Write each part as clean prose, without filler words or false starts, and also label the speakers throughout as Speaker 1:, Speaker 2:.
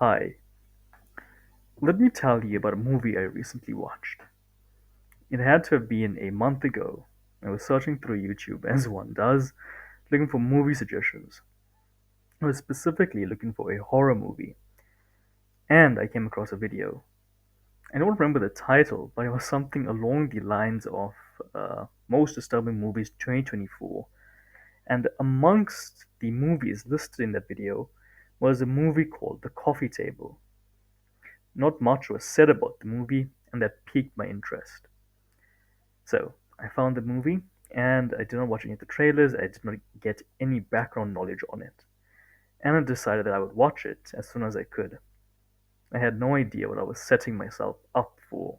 Speaker 1: Hi, let me tell you about a movie I recently watched. It had to have been a month ago. I was searching through YouTube, as one does, looking for movie suggestions. I was specifically looking for a horror movie, and I came across a video. I don't remember the title, but it was something along the lines of Most Disturbing Movies 2024. And amongst the movies listed in that video was a movie called The Coffee Table. Not much was said about the movie, and that piqued my interest. So I found the movie, and I did not watch any of the trailers. I did not get any background knowledge on it. And I decided that I would watch it as soon as I could. I had no idea what I was setting myself up for.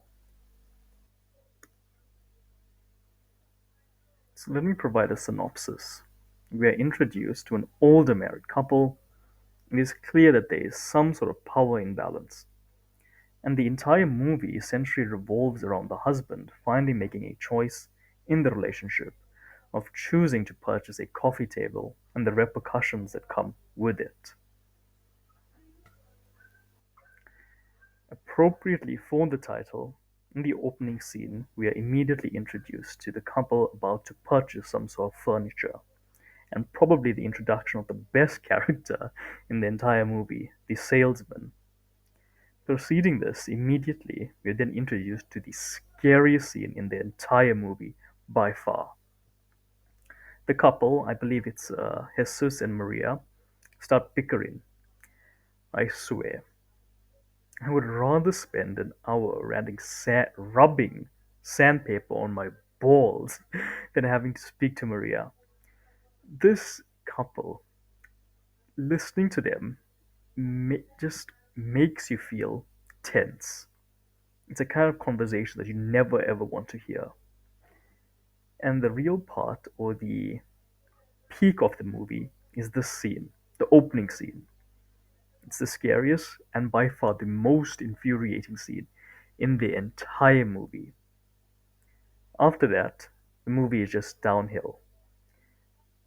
Speaker 1: So let me provide a synopsis. We are introduced to an older married couple. It is clear that there is some sort of power imbalance. And the entire movie essentially revolves around the husband finally making a choice in the relationship of choosing to purchase a coffee table and the repercussions that come with it. Appropriately for the title, in the opening scene, we are immediately introduced to the couple about to purchase some sort of furniture, and probably the introduction of the best character in the entire movie, the salesman. Preceding this, immediately, we are then introduced to the scariest scene in the entire movie by far. The couple, I believe it's Jesus and Maria, start bickering. I swear, I would rather spend an hour rubbing sandpaper on my balls than having to speak to Maria. This couple, listening to them, just makes you feel tense. It's a kind of conversation that you never ever want to hear. And the real part, or the peak of the movie, is this scene, the opening scene. It's the scariest and by far the most infuriating scene in the entire movie. After that, the movie is just downhill.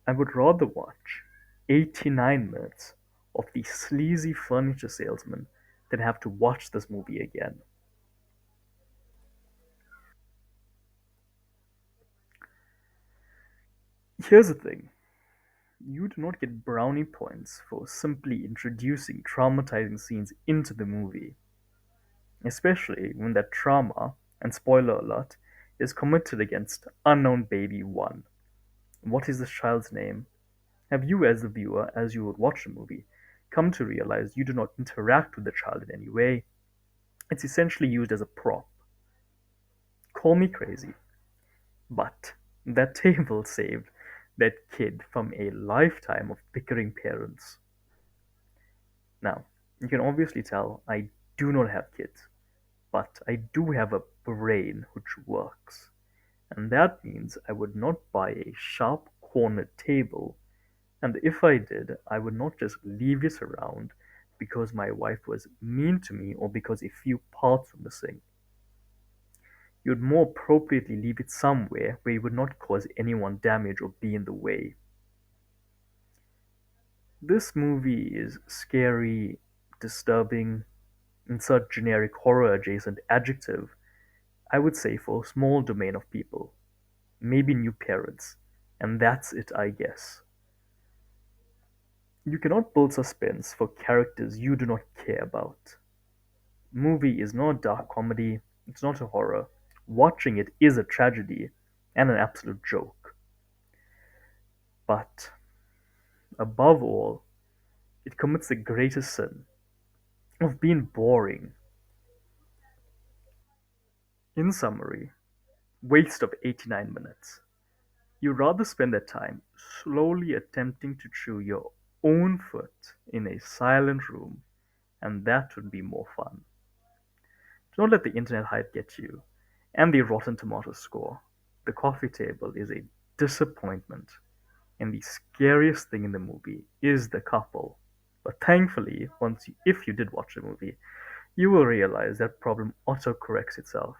Speaker 1: I would rather watch 89 minutes of the sleazy furniture salesman than have to watch this movie again. Here's the thing, you do not get brownie points for simply introducing traumatizing scenes into the movie, especially when that trauma, and spoiler alert, is committed against unknown baby 1. What is this child's name? Have you, as the viewer, as you would watch the movie, come to realize you do not interact with the child in any way? It's essentially used as a prop. Call me crazy, but that table saved that kid from a lifetime of bickering parents. Now, you can obviously tell I do not have kids, but I do have a brain which works. And that means I would not buy a sharp cornered table, and if I did, I would not just leave it around because my wife was mean to me or because a few parts were missing. You'd more appropriately leave it somewhere where it would not cause anyone damage or be in the way. This movie is scary, disturbing, insert generic horror adjacent adjective, I would say for a small domain of people, maybe new parents, and that's it, I guess. You cannot build suspense for characters you do not care about. Movie is not a dark comedy, it's not a horror. Watching it is a tragedy and an absolute joke. But above all, it commits the greatest sin of being boring. In summary, waste of 89 minutes. You rather spend that time slowly attempting to chew your own foot in a silent room, and that would be more fun. Don't let the internet hype get you. And the Rotten Tomatoes score. The coffee table is a disappointment, and the scariest thing in the movie is the couple. But thankfully, if you did watch the movie, you will realize that problem auto-corrects itself.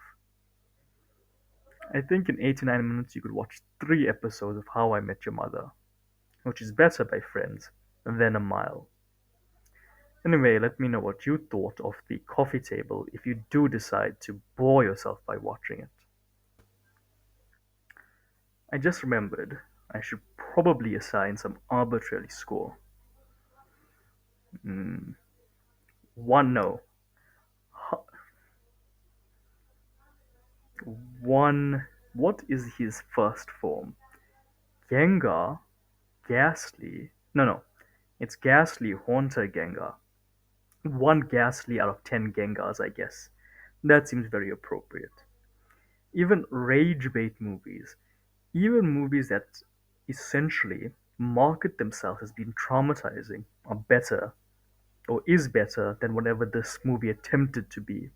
Speaker 1: I think in 89 minutes you could watch 3 episodes of How I Met Your Mother, which is better by Friends than a mile. Anyway, let me know what you thought of the coffee table if you do decide to bore yourself by watching it. I just remembered I should probably assign some arbitrary score. Hmm, one no. Huh, one. What is his first form? Gengar? Ghastly? No, no. It's Ghastly Haunter Gengar. One Ghastly out of 10 Gengars, I guess. That seems very appropriate. Even rage bait movies, even movies that essentially market themselves as being traumatizing, are better or is better than whatever this movie attempted to be.